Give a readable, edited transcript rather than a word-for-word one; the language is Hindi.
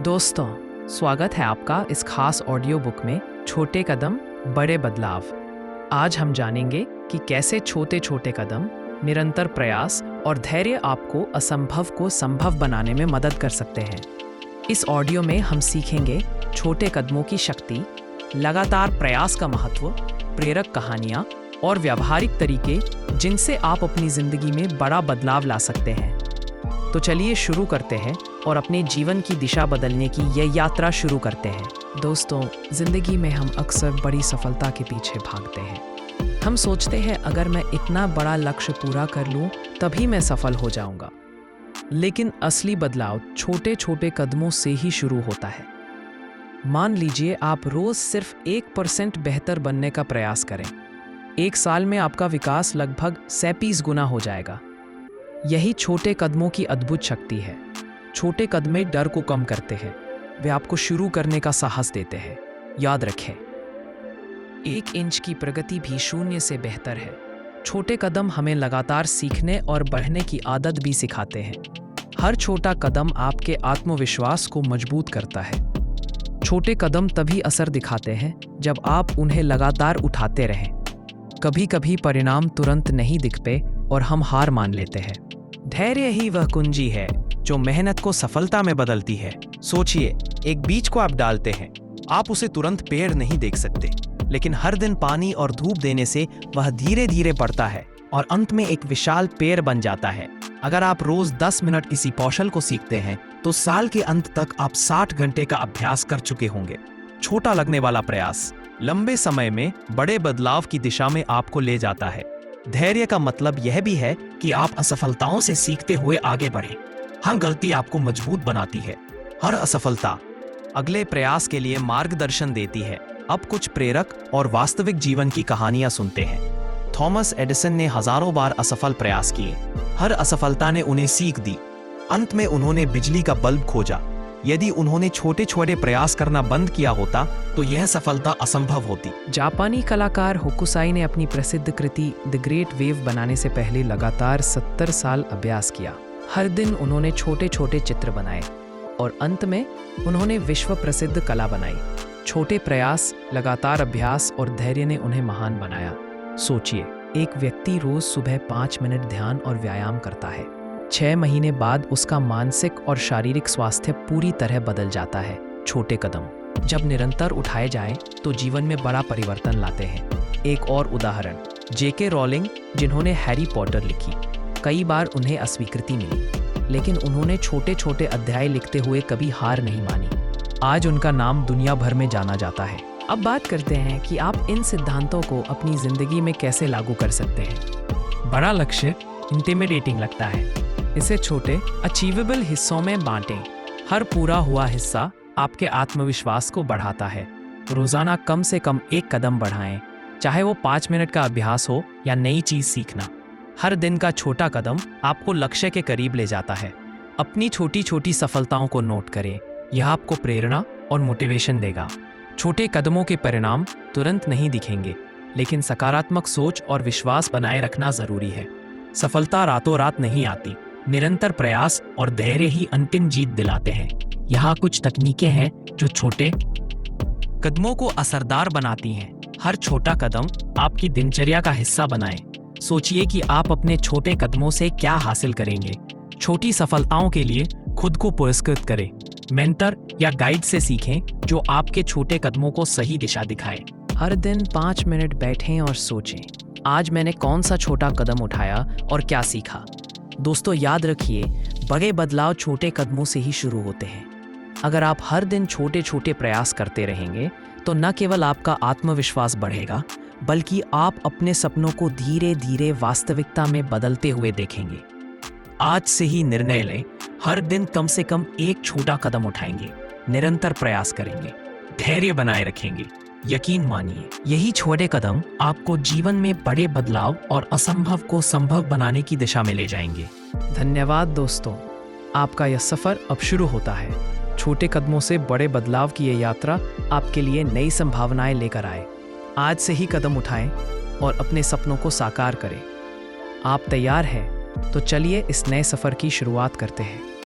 दोस्तों, स्वागत है आपका इस खास ऑडियो बुक में छोटे कदम बड़े बदलाव। आज हम जानेंगे कि कैसे छोटे छोटे कदम, निरंतर प्रयास और धैर्य आपको असंभव को संभव बनाने में मदद कर सकते हैं। इस ऑडियो में हम सीखेंगे छोटे कदमों की शक्ति, लगातार प्रयास का महत्व, प्रेरक कहानियाँ और व्यावहारिक तरीके जिनसे आप अपनी जिंदगी में बड़ा बदलाव ला सकते हैं। तो चलिए शुरू करते हैं और अपने जीवन की दिशा बदलने की यह यात्रा शुरू करते हैं। दोस्तों, जिंदगी में हम अक्सर बड़ी सफलता के पीछे भागते हैं। हम सोचते हैं अगर मैं इतना बड़ा लक्ष्य पूरा कर लूं तभी मैं सफल हो जाऊंगा। लेकिन असली बदलाव छोटे छोटे कदमों से ही शुरू होता है। मान लीजिए आप रोज सिर्फ 1% बेहतर बनने का प्रयास करें। 1 साल में आपका विकास लगभग 37 गुना हो जाएगा। यही छोटे कदमों की अद्भुत शक्ति है। छोटे कदम डर को कम करते हैं, वे आपको शुरू करने का साहस देते हैं। याद रखें, 1 इंच की प्रगति भी 0 से बेहतर है। छोटे कदम हमें लगातार सीखने और बढ़ने की आदत भी सिखाते हैं। हर छोटा कदम आपके आत्मविश्वास को मजबूत करता है। छोटे कदम तभी असर दिखाते हैं जब आप उन्हें लगातार उठाते रहें। कभी कभी परिणाम तुरंत नहीं दिखते और हम हार मान लेते हैं। धैर्य ही वह कुंजी है जो मेहनत को सफलता में बदलती है। सोचिए, एक बीज को आप डालते हैं, आप उसे तुरंत पेड़ नहीं देख सकते, लेकिन हर दिन पानी और धूप देने से वह धीरे धीरे बढ़ता है और अंत में एक विशाल पेड़ बन जाता है। अगर आप रोज 10 मिनट किसी कौशल को सीखते हैं तो साल के अंत तक आप 60 घंटे का अभ्यास कर चुके होंगे। छोटा लगने वाला प्रयास लंबे समय में बड़े बदलाव की दिशा में आपको ले जाता है। धैर्य का मतलब यह भी है कि आप असफलताओं से सीखते हुए आगे बढ़ें। हर गलती आपको मजबूत बनाती है। हर असफलता अगले प्रयास के लिए मार्गदर्शन देती है। अब कुछ प्रेरक और वास्तविक जीवन की कहानियां सुनते हैं। थॉमस एडिसन ने हजारों बार असफल प्रयास किए। हर असफलता ने उन्हें सीख दी। अंत में उन्होंने बिजली का बल्ब खोजा। यदि उन्होंने छोटे छोटे प्रयास करना बंद किया होता तो यह सफलता असंभव होती। जापानी कलाकार होकुसाई ने अपनी प्रसिद्ध कृति द ग्रेट वेव बनाने से पहले लगातार 70 साल अभ्यास किया। हर दिन उन्होंने छोटे छोटे चित्र बनाए और अंत में उन्होंने विश्व प्रसिद्ध कला बनाई। छोटे प्रयास, लगातार अभ्यास और धैर्य ने उन्हें महान बनाया। सोचिए, एक व्यक्ति रोज सुबह 5 मिनट ध्यान और व्यायाम करता है। 6 महीने बाद उसका मानसिक और शारीरिक स्वास्थ्य पूरी तरह बदल जाता है। छोटे कदम जब निरंतर उठाए जाएं तो जीवन में बड़ा परिवर्तन लाते हैं। एक और उदाहरण, जेके रॉलिंग, जिन्होंने हैरी पॉटर लिखी। कई बार उन्हें अस्वीकृति मिली, लेकिन उन्होंने छोटे छोटे अध्याय लिखते हुए कभी हार नहीं मानी। आज उनका नाम दुनिया भर में जाना जाता है। अब बात करते हैं कि आप इन सिद्धांतों को अपनी जिंदगी में कैसे लागू कर सकते हैं। बड़ा लक्ष्य इंटिमिडेटिंग लगता है। इसे छोटे अचीवेबल हिस्सों में बांटें। हर पूरा हुआ हिस्सा आपके आत्मविश्वास को बढ़ाता है। रोजाना कम से कम 1 कदम बढ़ाएं, चाहे वो 5 मिनट का अभ्यास हो या नई चीज सीखना। हर दिन का छोटा कदम आपको लक्ष्य के करीब ले जाता है। अपनी छोटी छोटी सफलताओं को नोट करें, यह आपको प्रेरणा और मोटिवेशन देगा। छोटे कदमों के परिणाम तुरंत नहीं दिखेंगे, लेकिन सकारात्मक सोच और विश्वास बनाए रखना जरूरी है। सफलता रातों रात नहीं आती। निरंतर प्रयास और धैर्य ही अंतिम जीत दिलाते हैं। यहाँ कुछ तकनीकें हैं जो छोटे कदमों को असरदार बनाती हैं। हर छोटा कदम आपकी दिनचर्या का हिस्सा बनाएं। सोचिए कि आप अपने छोटे कदमों से क्या हासिल करेंगे। छोटी सफलताओं के लिए खुद को पुरस्कृत करें। मेंटर या गाइड से सीखें जो आपके छोटे कदमों को सही दिशा दिखाए। हर दिन 5 मिनट बैठें और सोचें, आज मैंने कौन सा छोटा कदम उठाया और क्या सीखा। दोस्तों, याद रखिए, बड़े बदलाव छोटे कदमों से ही शुरू होते हैं। अगर आप हर दिन छोटे छोटे प्रयास करते रहेंगे तो न केवल आपका आत्मविश्वास बढ़ेगा, बल्कि आप अपने सपनों को धीरे धीरे वास्तविकता में बदलते हुए देखेंगे। आज से ही निर्णय लें, हर दिन कम से कम 1 छोटा कदम उठाएंगे, निरंतर प्रयास करेंगे, धैर्य बनाए रखेंगे। यकीन मानिए, यही छोटे कदम आपको जीवन में बड़े बदलाव और असंभव को संभव बनाने की दिशा में ले जाएंगे। धन्यवाद दोस्तों, आपका यह सफर अब शुरू होता है। छोटे कदमों से बड़े बदलाव की यह यात्रा आपके लिए नई संभावनाएं लेकर आए। आज से ही कदम उठाएं और अपने सपनों को साकार करें। आप तैयार हैं? तो चलिए इस नए सफर की शुरुआत करते हैं।